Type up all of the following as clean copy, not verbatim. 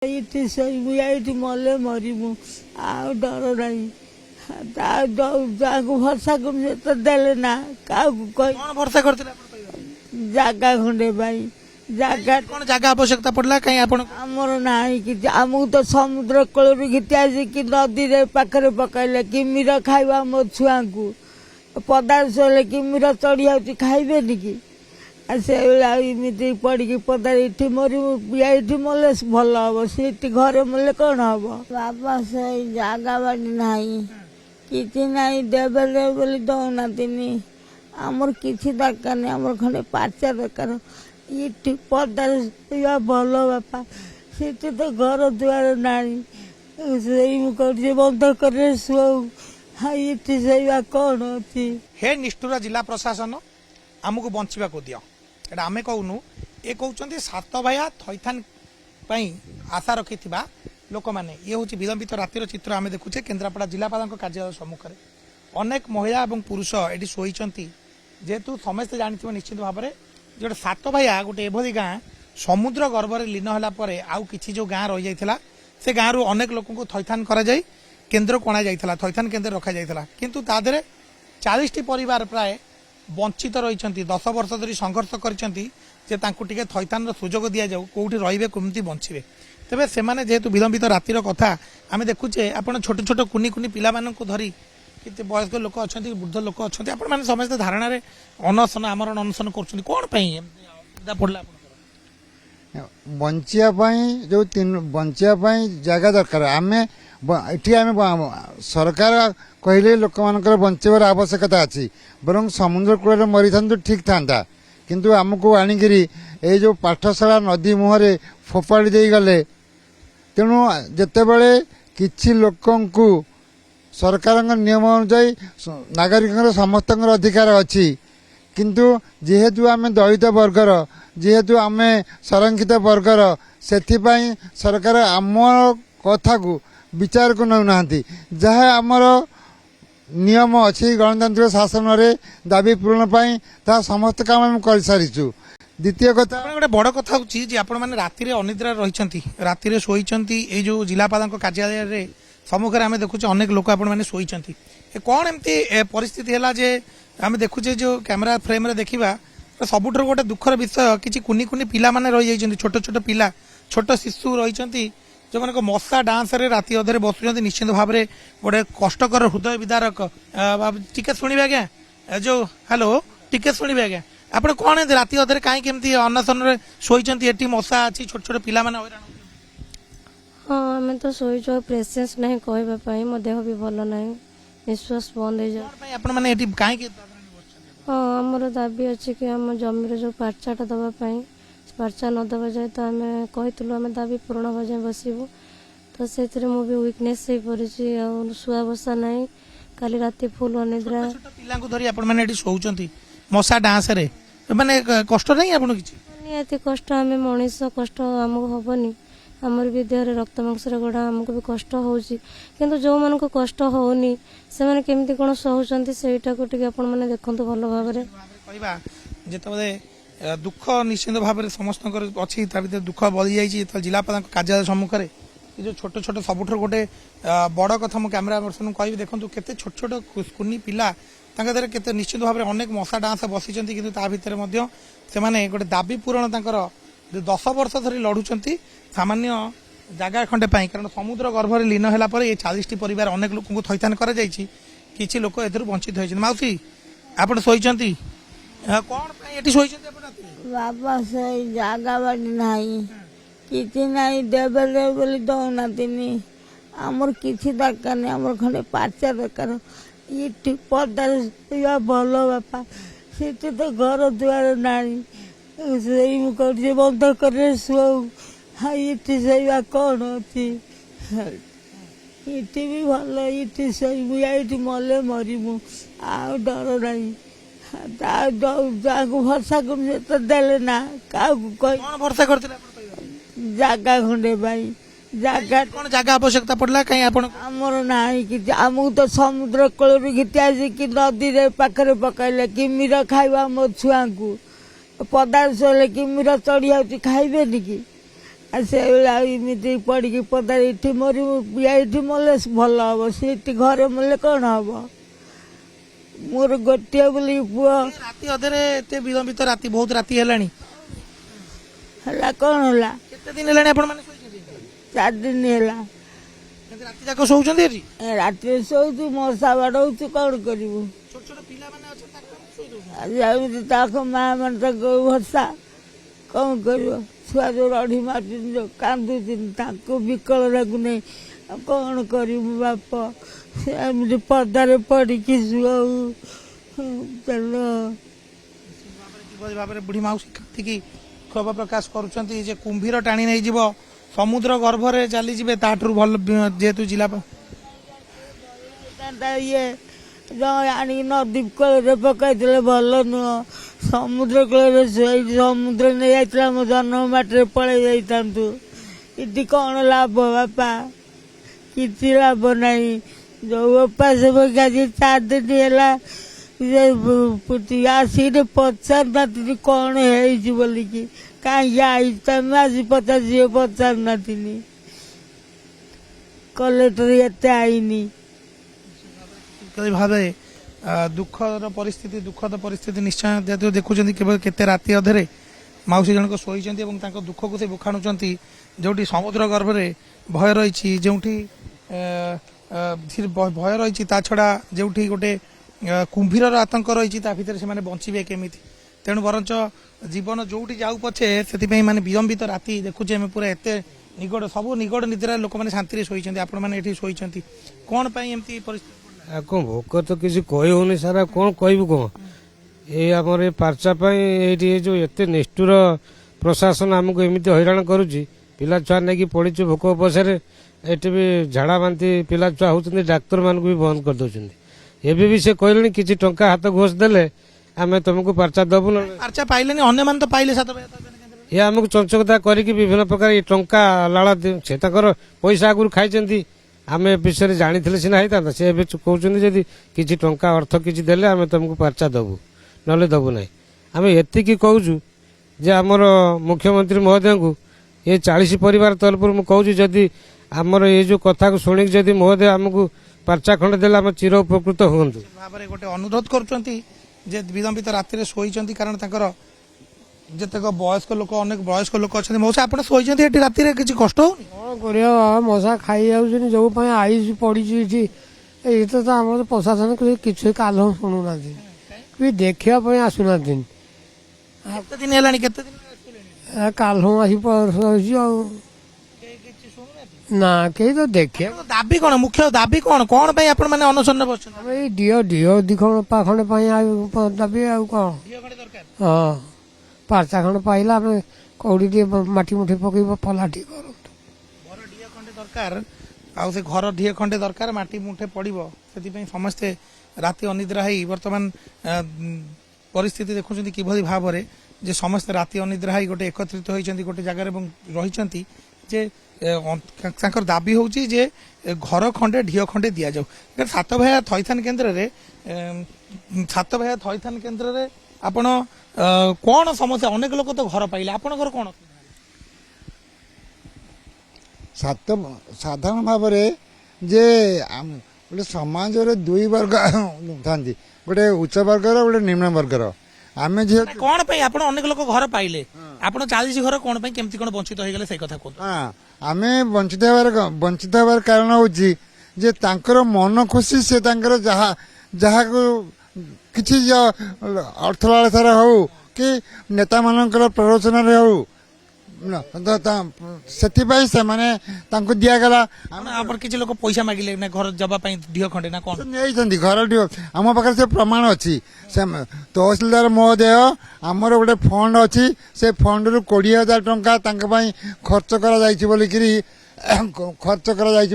ଏଇଠି ଶୋଇବୁ ଏଇଠି ମଲେ ମରିବୁ ଆଉ ଡର ନାହିଁ ଯାହାକୁ ଭରସା କରୁ ସେ ତ ଦେଲେ ନା କାହାକୁ କହି कौन भरोसा करथिले आपण कहबा ଜାଗା ଖଣ୍ଡେ ପାଇଁ ଜାଗା कौन जगह आवश्यकता पड़ला कहीं आपण ଆମର ନାହିଁ କିଛି ଆମକୁ ତ ସମୁଦ୍ର କୂଳରୁ ଘିତି ଆସିକି ନଦୀରେ ପାଖରେ ପକାଇଲେ କିମିର ଖାଇବା ମୋ ଛୁଆଙ୍କୁ ପଦାରେ ଶୋଇଲେ କିମିର ଚଢ଼ି ଯାଉଛି ଖାଇବେନି କି ଆଉ ସେଇଭଳିଆ ଏମିତି ପଡ଼ିକି ପଦାରେ ଏଠି ମରିବୁ ଏଇଠି ମଲେ ଭଲ ହବ ସେଠି ଘରେ ମଲେ କ'ଣ ହବ ବାବା ସେଇ ଜାଗା ବାଡ଼ି ନାହିଁ କିଛି ନାହିଁ ଦେବେ ଦେବେ ବୋଲି ଦେଉନାହାନ୍ତି ଆମର କିଛି ଦରକାର ନାହିଁ ଆମର ଖଣ୍ଡେ ପାଚା ଦରକାର ଏଠି ପଦାରେ ଶୋଇବା ଭଲ ବାପା ସେଠି ତ ଘର ଦୁଆର ନାହିଁ ସେଇ ମୁଁ କରୁଛି ବନ୍ଧ କରି ଶୋଉ ଏଠି ଶୋଇବା କ'ଣ ଅଛି हे निष्ठुर जिला प्रशासन आमको बंचवा को दियो एटा आमे कहूनु ए कहउचंती सात भाइया थैथान पई आशा रखिथिबा लोक माने ये होची विलंबित रातिर चित्र आमे देखुचे केन्द्रापड़ा जिलापालक कार्यालय सम्मुख रे अनेक महिला एवं पुरुष एटी सोईचंती जेहेतु समस्त जानिथिबो निश्चित भाबरे जे सात भाइया गोटे एभली गाँ समुद्र गर्भरे लीन होला परे आउ किछि जो गाँ रहि जाइथिला से गाँ रु अनेक लोक को थैथान करा जाई केन्द्र कोणा जाइथिला थैथान केन्द्र रखा जाइथिला किंतु तादरे 40टी परिवार प्राय वंचित रही 10 वर्ष धरी संघर्ष करते थैथान सुजोग दि जाऊ कौटी रे कमी बचे तेज से जेहेतु विलंबित रातिर कथा आम देखुचे आप छोट छोट कुनी कुनी पिला धरी कि वयस्क लोक अच्छा वृद्ध लोक अच्छा आप समस्त धारणा अनशन आमरण अनशन कर कौन पड़ा बंचापी जो बंचापी जगह दरकार आम ये आम सरकार कहले लोक मानकर बंचार आवश्यकता अच्छी बरं समुद्र कूल मरी था ठीक था किंतु आमको आणिकी ये जो पाठशाला नदी मुहरे फोपाड़ी दे गले तेणु जितेबले किछि लोकंकु सरकार नियम अनुजाई नागरिक समस्त अधिकार अच्छी किंतु जेहेतु आम दलित वर्गर जेहेतु आम संरक्षित वर्गर से सरकार आम कथा को विचार को नौना जहाँ आमर नियम अच्छी गणतांत्रिक शासन रे दाबी पूरण पाई ता समस्त काम हम कर सारिचु द्वितीय कथा गोटे बड़ कथा होची जे आपण माने राति अनिद्रा रही राति शोईचंती ए जो जिलापाल कार्यालय रे सम्मुख आम देखुचे अनेक लोक आपण माने शोईचंती कौन एमती परिस्थिति है जे आम देखुचे जो कैमरा फ्रेम रे देखिबा सबुठर गोटे दुखर विषय किछि कुनी कुनी पिला माने रही जाइछंती छोट छोट पिला छोट शिशु रही जो मान मशा डांस रे राति अधे बसुंच निश्चित भाव में गोटे कष्टकर हृदय विदारक टिके शुणे आज्ञा जो हेलो टिके शुणे आज्ञा आप कौन राति अधे कहीं केमती अनशन शोई मशा अच्छी छोट छोट पिला माने हैरान हाँ आम तो शोच प्रेसेंस नहीं कहवाई मो देह भी भल ना निश्वास बंद हो जाए हाँ आमर दाबी अच्छी कि आम जमीर जो पार्चाटा दवापाई पर्चा न दबा जाए तो आम कहूँ आम दाबी पूरण हो जाए बसबू तो से भी वीकनेस हो पड़ी शुआ बसा ना काली राति फुल अनिद्रा पिला धरी आप शोचती मशा डांस रे माने कष्ट नहीं आपन किछि निहाती कष्ट आम मनीष कष्ट आमको हेनी आमर भी देह रक्त मांसर गड़ा आमको भी कष्ट होची किंतु जो मन को कष्ट होनी से माने केमती कोन सहउचंती सेटा को टिके आपण माने देखंतु भलो भाबरे कहबा जेतबे दुख निश्चित भाव में समस्त अच्छी दुख बढ़ी जाइए जिलापाल कार्यालय सम्मुख में जो छोट छोट सबुठ गोटे बड़ कथा मुझे कैमेरा पर्सन कह देखो केते छोट छोट कुनी पिला के निश्चित भाव में अनेक मशा डांस बसी कि भितर से गोटे दाबी पूरण 10 वर्ष धरी लड़ुंट सामान्य जगह खंडे कारण समुद्र गर्भर लीन है ये 40टी परिवार अनेक लोक थैथान कर लोक ए वंचित होती मौसी आप शोचती कौन ये शोचती बाबा सेई जागा बाड़ी नाही किछि नाही देबे देबे बोली दौनातिनी आमर किछि दरकार नहीं आमर खंडे पाचा दरकार इठी पदारे शोଇବା ଭଲ बापा सेठी तो घर दुआर नाही सेई मु करजे बंध करे शोऊ इठी शोଇବା कौन अछि इठी भी भल इठी शोइबु इठी मले मरिबु आ डर नाही जाहाକୁ ଭରସା କରୁ ସେ ତ ଦେଲେ ନା କାହାକୁ କହି कौन भरोसा करथिले ଜାଗା ଖଣ୍ଡେ ପାଇଁ ଜାଗା कौन जगह आवश्यकता पड़ला कहीं आपण ଆମର ନାହିଁ କିଛି ଆମକୁ ତ ସମୁଦ୍ର କୂଳରୁ ଘିତି ଆସିକି ନଦୀରେ ପାଖରେ ପକାଇଲେ କିମିର ଖାଇବା ମୋ ଛୁଆଙ୍କୁ ପଦାରେ ଶୋଇଲେ କିମିର ଚଢ଼ି ଯାଉଛି ଖାଇବେନି କି ଆଉ ସେଇଭଳିଆ ଏମିତି ପଡ଼ିକି ପଦାରେ ଏଠି ମରିବୁ, ଏଇଠି ମଲେ ଭଲ ହବ, ସେଠି ଘରେ ମଲେ କ'ଣ ହବ? ମୋର ଗୋଟିଏ ବୋଲି ପୁଅ ରାତି ଅଧରେ ଏତେ ବିଳମ୍ବିତ ରାତି, ବହୁତ ରାତି ହେଲାଣି, ହେଲା, କ'ଣ ହେଲା? କେତେ ଦିନ ହେଲାଣି ଆପଣ ମାନେ ଶୋଇଛନ୍ତି? 4 ଦିନ ହେଲା କେତେ ରାତି ଯାକ ଶୋଉଛନ୍ତି ଏଠି? ରାତିରେ ଶୋଉଛୁ, ମଶା ବାଡ଼ଉଛୁ, କ'ଣ କରିବୁ? ଛୋଟ ଛୋଟ ପିଲାମାନେ ଅଛନ୍ତି ତାଙ୍କୁ ଶୋଇ ଦଉଛନ୍ତି। ଆଉ ଯେମିତି ତାଙ୍କ ମାଆ ମାନେ ତାଙ୍କ ଭରସା, କ'ଣ କରିବ? ଛୁଆ ଯୋଉ ରଢ଼ି ମାରୁଛନ୍ତି, ଯୋଉ କାନ୍ଦୁଛନ୍ତି, ତାଙ୍କୁ ବିକଳ ଲାଗୁନି, ଆଉ କ'ଣ କରିବୁ ବାପ? ସେ ଏମିତି ପଦାରେ ପଡ଼ିକି ଶୁଆଉ ଚାଲ। କିଭଳି ଭାବରେ ବୁଢ଼ୀ ମାଉସୀ କାନ୍ଦିକି କ୍ଷୋଭ ପ୍ରକାଶ କରୁଛନ୍ତି ଯେ କୁମ୍ଭୀର ଟାଣି ନେଇଯିବ, ସମୁଦ୍ର ଗର୍ଭରେ ଚାଲିଯିବେ, ତାଠାରୁ ଭଲ ଯେହେତୁ ଜିଲ୍ଲା ଇଏ ଆଣିକି ନଦୀ କୂଳରେ ପକାଇଥିଲେ ଭଲ ନୁହଁ, ସମୁଦ୍ର କୂଳରେ ସମୁଦ୍ର ନେଇ ଯାଇଥିଲା, ଆମ ଜନ୍ମ ମାଟିରେ ପଳେଇ ଯାଇଥାନ୍ତୁ। ଏଠି କ'ଣ ଲାଭ ବାପା? କିଛି ଲାଭ ନାହିଁ। ଯୋଉ ଉପାସ ଆଜି 4 ଦିନ ହେଲା ଆସିକି ପଚାରୁନାହାନ୍ତି କ'ଣ ହେଇଛି ବୋଲିକି, କାହିଁକି ଆଇଛି ତମେ ଆଜି ପଚାରୁନାହାନ୍ତି, କଲେକ୍ଟର ଏତେ ଆଇନି। କିଭଳି ଭାବେ ଦୁଃଖଦ ପରିସ୍ଥିତି ନିଶ୍ଚୟ ଯେହେତୁ ଦେଖୁଛନ୍ତି କେବଳ କେତେ ରାତି ଅଧରେ ମାଉସୀ ଜଣକ ଶୋଇଛନ୍ତି ଏବଂ ତାଙ୍କ ଦୁଃଖକୁ ସେ ବୁଖାଣୁଛନ୍ତି। ଯେଉଁଠି ସମୁଦ୍ର ଗର୍ଭରେ ଭୟ ରହିଛି, ଯେଉଁଠି ଭୟ ରହିଛି, ତା ଛଡ଼ା ଯେଉଁଠି ଗୋଟେ କୁମ୍ଭୀରର ଆତଙ୍କ ରହିଛି, ତା ଭିତରେ ସେମାନେ ବଞ୍ଚିବେ କେମିତି? ତେଣୁ ବରଞ୍ଚ ଜୀବନ ଯୋଉଠି ଯାଉ ପଛେ ସେଥିପାଇଁ ମାନେ ବିଳମ୍ବିତ ରାତି ଦେଖୁଛେ ଆମେ, ପୁରା ଏତେ ନିଗଡ଼, ସବୁ ନିଗଡ଼ ନିଦ୍ରାରେ ଲୋକମାନେ ଶାନ୍ତିରେ ଶୋଇଛନ୍ତି, ଆପଣମାନେ ଏଠି ଶୋଇଛନ୍ତି, କ'ଣ ପାଇଁ ଏମିତି ପରିସ୍ଥିତି? ଆଉ କ'ଣ ଭୋକ ତ କିଛି କହି ହଉନି ସାର୍, ଆଉ କ'ଣ କହିବୁ କ'ଣ? ଏଇ ଆମର ଏ ପାର୍ଚା ପାଇଁ ଏଇଠି ଏ ଯୋଉ ଏତେ ନିଷ୍ଠୁର ପ୍ରଶାସନ ଆମକୁ ଏମିତି ହଇରାଣ କରୁଛି, ପିଲା ଛୁଆ ନେଇକି ପଡ଼ିଛୁ ଭୋକ ଉପାସରେ, ଏଠି ବି ଝାଡ଼ା ବାନ୍ତି ପିଲା ଛୁଆ ହଉଛନ୍ତି, ଡାକ୍ତରମାନଙ୍କୁ ବି ବନ୍ଦ କରିଦେଉଛନ୍ତି। ଏବେ ବି ସେ କହିଲେଣି କିଛି ଟଙ୍କା ହାତ ଘୋଷ ଦେଲେ ଆମେ ତମକୁ ପାର୍ଚା ଦେବୁ। ପାର୍ଚା ପାଇଲେନି, ଅନ୍ୟମାନେ ତ ପାଇଲେ ସାତ ଭାଇ। ଏ ଆମକୁ ଚଞ୍ଚକତା କରିକି ବିଭିନ୍ନ ପ୍ରକାର ଏ ଟଙ୍କା ଲାଳ ସେ ତାଙ୍କର ପଇସା ଆଗରୁ ଖାଇଛନ୍ତି, ଆମେ ଏ ବିଷୟରେ ଜାଣିଥିଲେ ସିନା ହେଇଥାନ୍ତା। ସେ ଏବେ କହୁଛନ୍ତି ଯଦି କିଛି ଟଙ୍କା ଅର୍ଥ କିଛି ଦେଲେ ଆମେ ତମକୁ ପାର୍ଚା ଦେବୁ, ନହେଲେ ଦେବୁ ନାହିଁ। ଆମେ ଏତିକି କହୁଛୁ ଯେ ଆମର ମୁଖ୍ୟମନ୍ତ୍ରୀ ମହୋଦୟଙ୍କୁ, ଏ 40 ପରିବାର ତରଫରୁ ମୁଁ କହୁଛି, ଯଦି ଆମର ଏଇ ଯୋଉ କଥାକୁ ଶୁଣିକି ଯଦି ମହୋଦୟ ଆମକୁ ପାର୍ଚା ଖଣ୍ଡେ ଦେଲେ ଆମେ ଚିର ଉପକୃତ ହୁଅନ୍ତୁ। ଭାବରେ ଗୋଟେ ଅନୁରୋଧ କରୁଛନ୍ତି ଯେ ବିଳମ୍ବିତ ରାତିରେ ଶୋଇଛନ୍ତି, କାରଣ ତାଙ୍କର ଯେତେକ ବୟସ୍କ ଲୋକ, ଅନେକ ବୟସ୍କ ଲୋକ ଅଛନ୍ତି। ମଉସା ଆପଣ ଶୋଇଛନ୍ତି ଏଠି ରାତିରେ, କିଛି କଷ୍ଟ ହଉନି? କ'ଣ କରିବା, ମଶା ଖାଇ ଯାଉଛନ୍ତି, ଯୋଉ ପାଇଁ ଆଇସି ପଡ଼ିଛି ଏଠି। ଏଇ ତ ଆମର ପ୍ରଶାସନ କିଛି କାଲ ଶୁଣୁନାହାନ୍ତି, ବି ଦେଖିବା ପାଇଁ ଆସୁନାହାନ୍ତି। କେତେ ଦିନ ହେଲାଣି? କେତେ ଦିନ କାଲ ଆସି ରହିଛି ଆଉ, ନା କେହି ତ ଦେଖିବା। ଦାବି କ'ଣ, ମୁଖ୍ୟ ଦାବି କ'ଣ, କ'ଣ ପାଇଁ ଆପଣ ମାନେ ଅନଶନରେ ବସୁଛନ୍ତି? ଆମେ ଏଇ ଢିଅ ଦି ଖଣ୍ଡେ ପାଇଁ ଦାବି, ଆଉ କ'ଣ? ହଁ, ପାର୍ଚା ଖଣ୍ଡେ ପାଇଲା, ଆମେ କଉଡ଼ି ଟିକେ ମାଟି ମୁଠି ପକେଇ ପଲାଟି କରନ୍ତୁ। ଘର ଢିଅ ଖଣ୍ଡେ ଦରକାର, ଆଉ ସେ ଘର ଢିଅ ଖଣ୍ଡେ ଦରକାର, ମାଟି ମୁଠେ ପଡ଼ିବ। ସେଥିପାଇଁ ସମସ୍ତେ ରାତି ଅନିଦ୍ରା ହେଇ ବର୍ତ୍ତମାନ ପରିସ୍ଥିତି ଦେଖୁଛନ୍ତି କିଭଳି ଭାବରେ ଯେ ସମସ୍ତେ ରାତି ଅନିଦ୍ରା ହେଇ ଗୋଟେ ଏକତ୍ରିତ ହୋଇଛନ୍ତି ଗୋଟେ ଜାଗାରେ ଏବଂ ରହିଛନ୍ତି ଯେ ତାଙ୍କର ଦାବି ହେଉଛି ଯେ ଘର ଖଣ୍ଡେ ଢିଅ ଖଣ୍ଡେ ଦିଆଯାଉ। ସାତଭାୟା ଥଇଥାନ କେନ୍ଦ୍ରରେ ଆପଣ କ'ଣ ସମସ୍ୟା? ଅନେକ ଲୋକ ତ ଘର ପାଇଲେ, ଆପଣଙ୍କର କ'ଣ? ସାଧାରଣ ଭାବରେ ଯେ ଗୋଟେ ସମାଜରେ 2 ବର୍ଗ ଥାନ୍ତି, ଗୋଟେ ଉଚ୍ଚ ବର୍ଗର, ଗୋଟେ ନିମ୍ନ ବର୍ଗର। ଆମେ ଯେହେତୁ କ'ଣ ପାଇଁ ଆପଣ ଅନେକ ଲୋକ ଘର ପାଇଲେ, ଆପଣ 40 ଘର କ'ଣ ପାଇଁ କେମିତି କ'ଣ ବଞ୍ଚିତ ହେଇଗଲେ ସେଇ କଥା କୁହନ୍ତୁ। ଆମେ ବଞ୍ଚିତ ହେବାର କାରଣ ହଉଛି ଯେ ତାଙ୍କର ମନ ଖୁସି, ସେ ତାଙ୍କର ଯାହାକୁ କିଛି ଅର୍ଥ ଲାଳସାରେ ହଉ କି ନେତାମାନଙ୍କର ପ୍ରରୋଚନାରେ ହଉ, ସେଥିପାଇଁ ସେମାନେ ତାଙ୍କୁ ଦିଆଗଲା। ଆପଣ କିଛି ଲୋକ ପଇସା ମାଗିଲେ ନା ଘର ଦେବା ପାଇଁ ଢିଅ ଖଣ୍ଡେ ନା କ'ଣ ନେଇଛନ୍ତି? ଘର ଢିଅ ଆମ ପାଖରେ ସେ ପ୍ରମାଣ ଅଛି। ତହସିଲଦାର ମହୋଦୟ, ଆମର ଗୋଟେ ଫଣ୍ଡ ଅଛି, ସେ ଫଣ୍ଡରୁ 20,000 ଟଙ୍କା ତାଙ୍କ ପାଇଁ ଖର୍ଚ୍ଚ କରାଯାଇଛି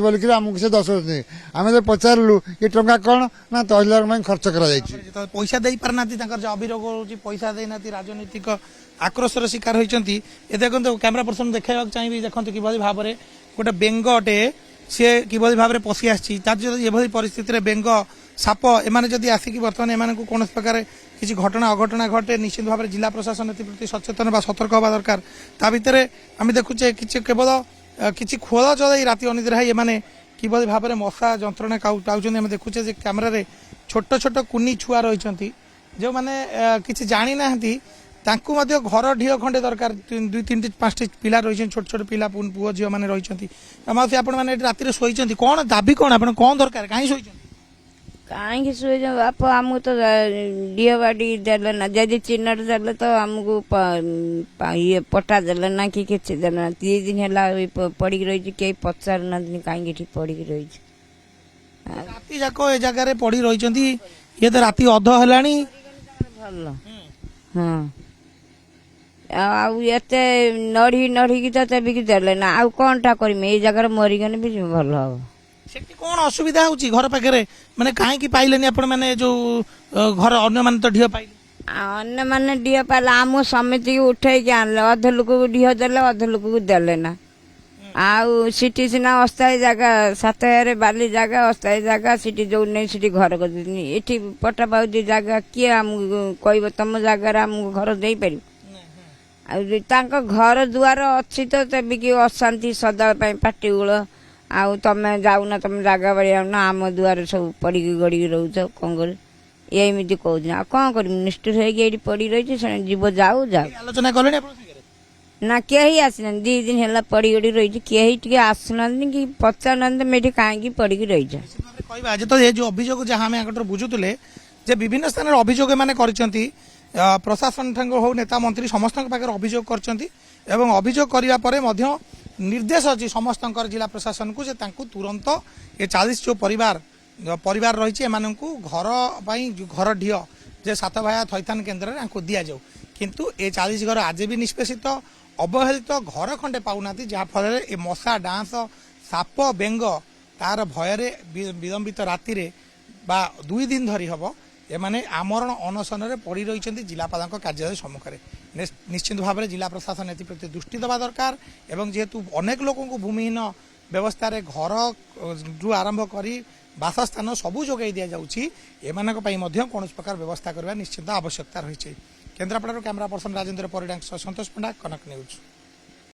ବୋଲିକିରି ଆମକୁ ସେ ଦର୍ଶାଉଛନ୍ତି। ଆମେ ତ ପଚାରିଲୁ ଏ ଟଙ୍କା କ'ଣ, ନା ତହସିଲଦାର ପାଇଁ ଖର୍ଚ୍ଚ କରାଯାଇଛି। ପଇସା ଦେଇପାରୁନାହାନ୍ତି, ତାଙ୍କର ଯୋଉ ଅଭିଯୋଗ ହେଉଛି ପଇସା ଦେଇନାହାନ୍ତି, ରାଜନୈତିକ ଆକ୍ରୋଶର ଶିକାର ହୋଇଛନ୍ତି। ଏ ଦେଖନ୍ତୁ, କ୍ୟାମେରା ପର୍ସନ ଦେଖାଇବାକୁ ଚାହିଁବି, ଦେଖନ୍ତୁ କିଭଳି ଭାବରେ ଗୋଟେ ବେଙ୍ଗଟେ ସିଏ କିଭଳି ଭାବରେ ପଶି ଆସିଛି। ତାର ଯଦି ଏଭଳି ପରିସ୍ଥିତିରେ ବେଙ୍ଗ, ସାପ ଏମାନେ ଯଦି ଆସିକି ବର୍ତ୍ତମାନ ଏମାନଙ୍କୁ କୌଣସି ପ୍ରକାର କିଛି ଘଟଣା ଅଘଟଣା ଘଟେ ନିଶ୍ଚିତ ଭାବରେ ଜିଲ୍ଲା ପ୍ରଶାସନ ଏଥିପ୍ରତି ସଚେତନ ବା ସତର୍କ ହେବା ଦରକାର। ତା ଭିତରେ ଆମେ ଦେଖୁଛେ କିଛି କେବଳ କିଛି ଖୋଳ ଚଳେଇ ରାତି ଅନିଦ୍ରା ହେଇ ଏମାନେ କିଭଳି ଭାବରେ ମଶା ଯନ୍ତ୍ରଣା ପାଉଛନ୍ତି। ଆମେ ଦେଖୁଛେ ଯେ କ୍ୟାମେରାରେ ଛୋଟ ଛୋଟ କୁନି ଛୁଆ ରହିଛନ୍ତି ଯେଉଁମାନେ କିଛି ଜାଣିନାହାନ୍ତି ତାଙ୍କୁ ମଧ୍ୟ ଘର ଢିଅ ଖଣ୍ଡେ ଦରକାର। 2, 3, 5ଟି ପିଲା ରହିଛନ୍ତି, ଛୋଟ ଛୋଟ ପିଲା ପୁଅ ଝିଅ ମାନେ ରହିଛନ୍ତି। ମାଉସୀ ଆପଣମାନେ ଏଠି ରାତିରେ ଶୋଇଛନ୍ତି, କ'ଣ ଦାବି କ'ଣ ଆପଣ କ'ଣ ଦରକାର କାହିଁ ଶୋଇଛନ୍ତି? କାହିଁକି ଶୋଇଛ ବାପ ଆମକୁ ତ ଡିଅ ବାଡ଼ି ଦେଲେ ନା, ଯଦି ଚିହ୍ନଟ ଦେଲେ ତ ଆମକୁ ଇଏ ପଟା ଦେଲେ ନା କି କିଛି ଦେଲେ ନା। 3 ଦିନ ହେଲା ପଡ଼ିକି ରହିଛି, କେହି ପଚାରୁନାହାନ୍ତି କାହିଁକି ଏଠି ପଡ଼ିକି ରହିଛି। ରାତି ଯାକ ଏ ଜାଗାରେ ପଡ଼ି ରହିଛନ୍ତି, ଇଏ ତ ରାତି ଅଧ ହେଲାଣି। ଭଲ ହଁ ଆଉ ଏତେ ନଢ଼ିକି ତ ତେବିକି ଦେଲେ ନା, ଆଉ କ'ଣଟା କରିମି? ଏଇ ଜାଗାରେ ମରିଗଲେ ବି ଭଲ ହବ। ସେଠି କ'ଣ ଅସୁବିଧା ହଉଛି ଘର ପାଖରେ? ମାନେ କାହିଁକି ପାଇଲେନି ଆପଣ ମାନେ ଯୋଉ ଘର ଅନ୍ୟମାନେ ତ ଢିଅ ପାଇଲେ? ଅନ୍ୟମାନେ ଡିହ ପାଇଲେ ଆମ ସମିତିକି ଉଠେଇକି ଆଣିଲେ, ଅଧ ଲୋକକୁ ଡିହ ଦେଲେ ଅଧ ଲୋକକୁ ଦେଲେ ନା। ଆଉ ସେଠି ସିନା ଅସ୍ଥାୟୀ ଜାଗା, 7,000 ବାଲି ଜାଗା ଅସ୍ଥାୟୀ ଜାଗା, ସେଠି ଯୋଉ ନେଇ ସେଠି ଘର କରିଦେଇଛନ୍ତି। ଏଠି ପଟା ପାଉଛି ଜାଗା, କିଏ ଆମକୁ କହିବ ତମ ଜାଗାରେ ଆମକୁ ଘର ଦେଇପାରିବ? ଆଉ ତାଙ୍କ ଘର ଦୁଆର ଅଛି ତ ତେବିକି ଅଶାନ୍ତି ସଦାଳ ପାଇଁ ପାଟିଗୁଳ। ଆଉ ତମେ ଯାଉନ, ତମେ ଜାଗା ବାଡ଼ି ଆଉନ, ଆମ ଦୁଆରେ ସବୁ ପଡ଼ିକି ଗଡ଼ିକି ରହୁଛ, କ'ଣ କରିବ? ଏମିତି କହୁଛନ୍ତି। ଆଉ କ'ଣ କରିବି? ନିଷ୍ଠୁର ହେଇକି ଏଇଠି ପଡ଼ି ରହିଛି, ସେ ଯିବ ଯାଉ। ଆଲୋଚନା କଲେଣି ଆପଣଙ୍କ ସାଙ୍ଗରେ? ନା କେହି ଆସିନାହାନ୍ତି, 2 ଦିନ ହେଲା ପଡ଼ି ଗଡ଼ି ରହିଛି, କେହି ଟିକେ ଆସୁନାହାନ୍ତି କି ପଚାରୁନାହାନ୍ତି ତମେ ଏଠି କାହିଁକି ପଡ଼ିକି ରହିଛ। କହିବା ଯେ ତ ଏ ଯୋଉ ଅଭିଯୋଗ ଯାହା ଆମେ ଆଙ୍କଠାରୁ ବୁଝୁଥିଲେ ଯେ ବିଭିନ୍ନ ସ୍ଥାନରେ ଅଭିଯୋଗ ଏମାନେ କରିଛନ୍ତି, ପ୍ରଶାସନ ଠାରୁ ହଉ ନେତା ମନ୍ତ୍ରୀ ସମସ୍ତଙ୍କ ପାଖରେ ଅଭିଯୋଗ କରିଛନ୍ତି ଏବଂ ଅଭିଯୋଗ କରିବା ପରେ ମଧ୍ୟ ନିର୍ଦ୍ଦେଶ ଅଛି ସମସ୍ତଙ୍କର ଜିଲ୍ଲା ପ୍ରଶାସନକୁ ଯେ ତାଙ୍କୁ ତୁରନ୍ତ ଏ 40 ଯୋଉ ପରିବାର ରହିଛି ଏମାନଙ୍କୁ ଘର ପାଇଁ ଘର ଢିଅ ଯେ ସାତଭାୟା ଥଇଥାନ କେନ୍ଦ୍ରରେ ତାଙ୍କୁ ଦିଆଯାଉ। କିନ୍ତୁ ଏ 40 ଘର ଆଜି ବି ନିଷ୍ପେଷିତ ଅବହେଳିତ ଘର ଖଣ୍ଡେ ପାଉନାହାନ୍ତି, ଯାହାଫଳରେ ଏ ମଶା ଡାଁସ ସାପ ବେଙ୍ଗ ତାର ଭୟରେ ବିଳମ୍ବିତ ରାତିରେ ବା 2 ଦିନ ଧରି ହବ ଏମାନେ ଆମରଣ ଅନଶନରେ ପଡ଼ି ରହିଛନ୍ତି ଜିଲ୍ଲାପାଳଙ୍କ କାର୍ଯ୍ୟାଳୟ ସମ୍ମୁଖରେ। ନିଶ୍ଚିତ ଭାବରେ ଜିଲ୍ଲା ପ୍ରଶାସନ ଏଥିପ୍ରତି ଦୃଷ୍ଟି ଦେବା ଦରକାର ଏବଂ ଯେହେତୁ ଅନେକ ଲୋକଙ୍କୁ ଭୂମିହୀନ ବ୍ୟବସ୍ଥାରେ ଘରରୁ ଆରମ୍ଭ କରି ବାସସ୍ଥାନ ସବୁ ଯୋଗାଇ ଦିଆଯାଉଛି, ଏମାନଙ୍କ ପାଇଁ ମଧ୍ୟ କୌଣସି ପ୍ରକାର ବ୍ୟବସ୍ଥା କରିବା ନିଶ୍ଚିତ ଆବଶ୍ୟକତା ରହିଛି। କେନ୍ଦ୍ରାପଡ଼ାରୁ କ୍ୟାମେରା ପର୍ସନ ରାଜେନ୍ଦ୍ର ପରିଡ଼ାଙ୍କ ସହ ସନ୍ତୋଷ ପଣ୍ଡା, କନକ ନ୍ୟୁଜ୍।